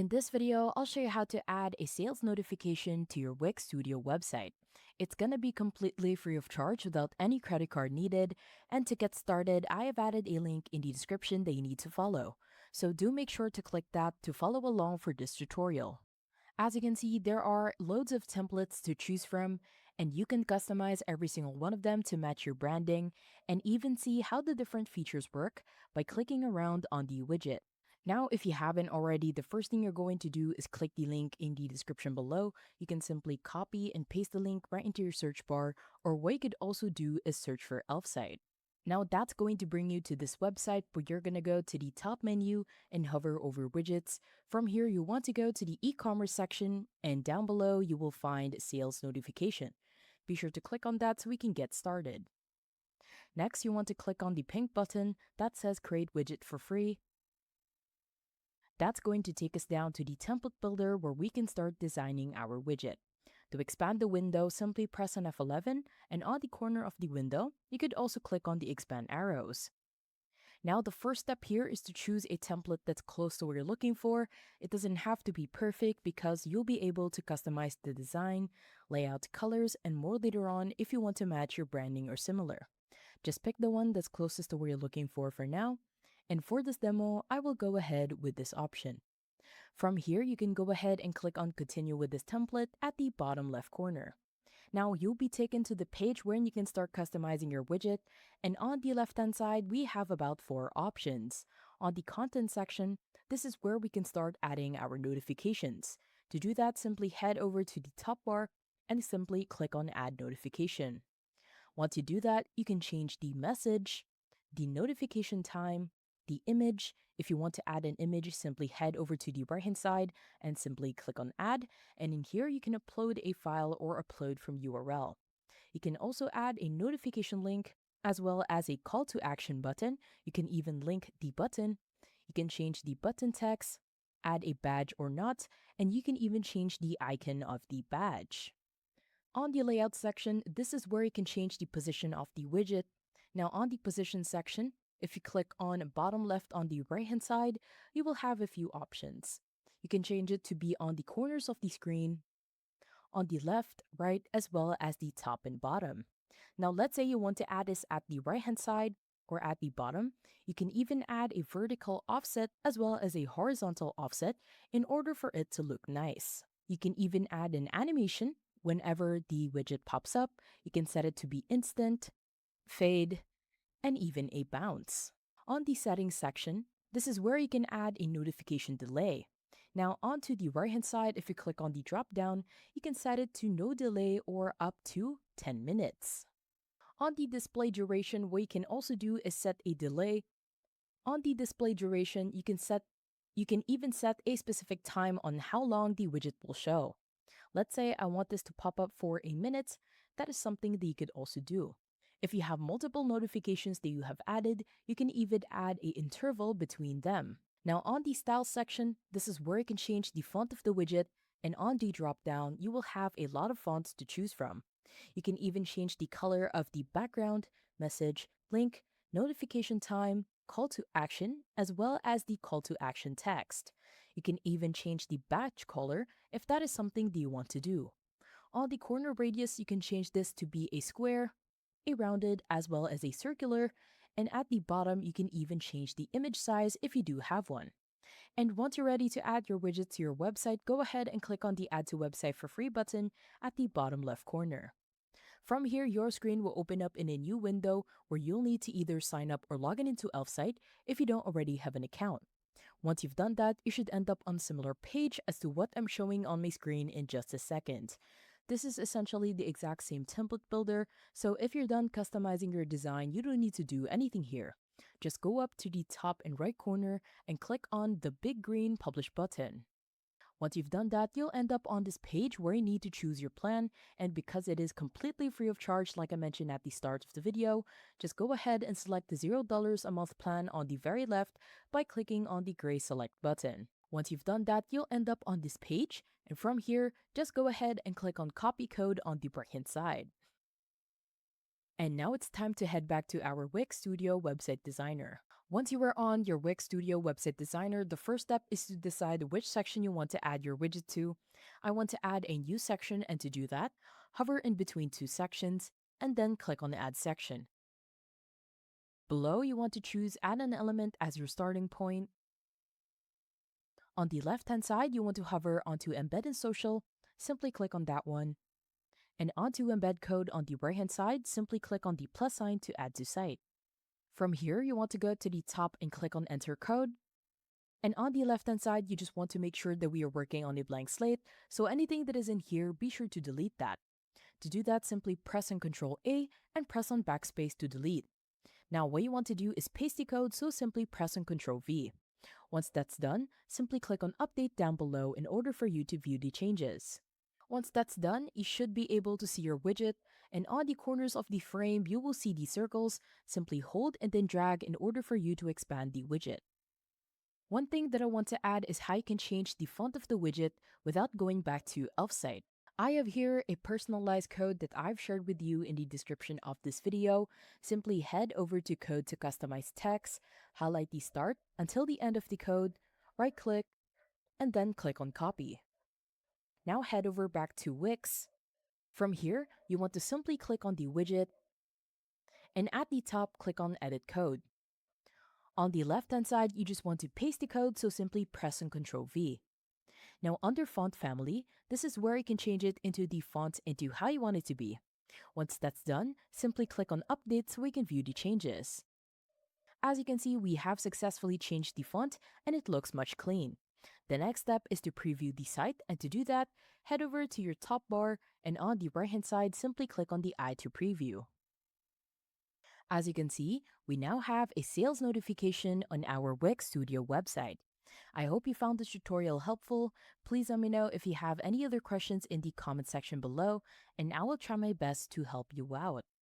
In this video, I'll show you how to add a sales notification to your Wix Studio website. It's gonna be completely free of charge without any credit card needed. And to get started, I have added a link in the description that you need to follow. So do make sure to click that to follow along for this tutorial. As you can see, there are loads of templates to choose from, and you can customize every single one of them to match your branding and even see how the different features work by clicking around on the widget. Now, if you haven't already, the first thing you're going to do is click the link in the description below. You can simply copy and paste the link right into your search bar, or what you could also do is search for Elfsight. Now that's going to bring you to this website where you're going to go to the top menu and hover over widgets. From here, you want to go to the e-commerce section, and down below you will find sales notification. Be sure to click on that so we can get started. Next, you want to click on the pink button that says create widget for free. That's going to take us down to the template builder where we can start designing our widget. To expand the window, simply press on F11, and on the corner of the window, you could also click on the expand arrows. Now, the first step here is to choose a template that's close to what you're looking for. It doesn't have to be perfect because you'll be able to customize the design, layout, colors, and more later on if you want to match your branding or similar. Just pick the one that's closest to where you're looking for now. And for this demo, I will go ahead with this option. From here, you can go ahead and click on Continue with this template at the bottom left corner. Now, you'll be taken to the page where you can start customizing your widget, and on the left-hand side, we have about 4 options. On the content section, this is where we can start adding our notifications. To do that, simply head over to the top bar and simply click on Add Notification. Once you do that, you can change the message, the notification time, the image. If you want to add an image, simply head over to the right hand side and simply click on add. And in here, you can upload a file or upload from URL. You can also add a notification link as well as a call to action button. You can even link the button. You can change the button text, add a badge or not, and you can even change the icon of the badge. On the layout section, this is where you can change the position of the widget. Now on the position section, if you click on bottom left on the right hand side, you will have a few options. You can change it to be on the corners of the screen, on the left, right, as well as the top and bottom. Now let's say you want to add this at the right hand side or at the bottom. You can even add a vertical offset as well as a horizontal offset in order for it to look nice. You can even add an animation whenever the widget pops up. You can set it to be instant, fade, and even a bounce. On the settings section, this is where you can add a notification delay. Now onto the right hand side, if you click on the drop down, you can set it to no delay or up to 10 minutes. On the display duration, what you can also do is set a delay. On the display duration, you can even set a specific time on how long the widget will show. Let's say I want this to pop up for a minute. That is something that you could also do. If you have multiple notifications that you have added, you can even add an interval between them. Now on the style section, this is where you can change the font of the widget, and on the drop down, you will have a lot of fonts to choose from. You can even change the color of the background, message, link, notification time, call to action, as well as the call to action text. You can even change the badge color if that is something that you want to do. On the corner radius, you can change this to be a square, a rounded, as well as a circular, and at the bottom, you can even change the image size if you do have one. And once you're ready to add your widget to your website, go ahead and click on the Add to Website for Free button at the bottom left corner. From here, your screen will open up in a new window where you'll need to either sign up or log in into Elfsight if you don't already have an account. Once you've done that, you should end up on a similar page as to what I'm showing on my screen in just a second. This is essentially the exact same template builder, so if you're done customizing your design, you don't need to do anything here. Just go up to the top and right corner and click on the big green Publish button. Once you've done that, you'll end up on this page where you need to choose your plan, and because it is completely free of charge like I mentioned at the start of the video, just go ahead and select the $0 a month plan on the very left by clicking on the gray Select button. Once you've done that, you'll end up on this page, and from here, just go ahead and click on Copy Code on the right-hand side. And now it's time to head back to our Wix Studio website designer. Once you are on your Wix Studio Website Designer, the first step is to decide which section you want to add your widget to. I want to add a new section, and to do that, hover in between two sections and then click on the Add section. Below, you want to choose Add an element as your starting point. On the left-hand side, you want to hover onto Embed in Social, simply click on that one. And onto Embed Code on the right-hand side, simply click on the plus sign to add to site. From here, you want to go to the top and click on Enter Code. And on the left-hand side, you just want to make sure that we are working on a blank slate, so anything that is in here, be sure to delete that. To do that, simply press on Ctrl A and press on backspace to delete. Now what you want to do is paste the code, so simply press on Ctrl V. Once that's done, simply click on Update down below in order for you to view the changes. Once that's done, you should be able to see your widget, and on the corners of the frame you will see the circles. Simply hold and then drag in order for you to expand the widget. One thing that I want to add is how you can change the font of the widget without going back to Elfsight. I have here a personalized code that I've shared with you in the description of this video. Simply head over to Code to customize text, highlight the start until the end of the code, right click, and then click on Copy. Now head over back to Wix. From here, you want to simply click on the widget, and at the top, click on Edit Code. On the left-hand side, you just want to paste the code, so simply press on Ctrl V. Now under Font Family, this is where you can change it into the font into how you want it to be. Once that's done, simply click on Update so we can view the changes. As you can see, we have successfully changed the font and it looks much clean. The next step is to preview the site, and to do that, head over to your top bar and on the right hand side, simply click on the eye to preview. As you can see, we now have a sales notification on our Wix Studio website. I hope you found this tutorial helpful. Please let me know if you have any other questions in the comment section below, and I will try my best to help you out.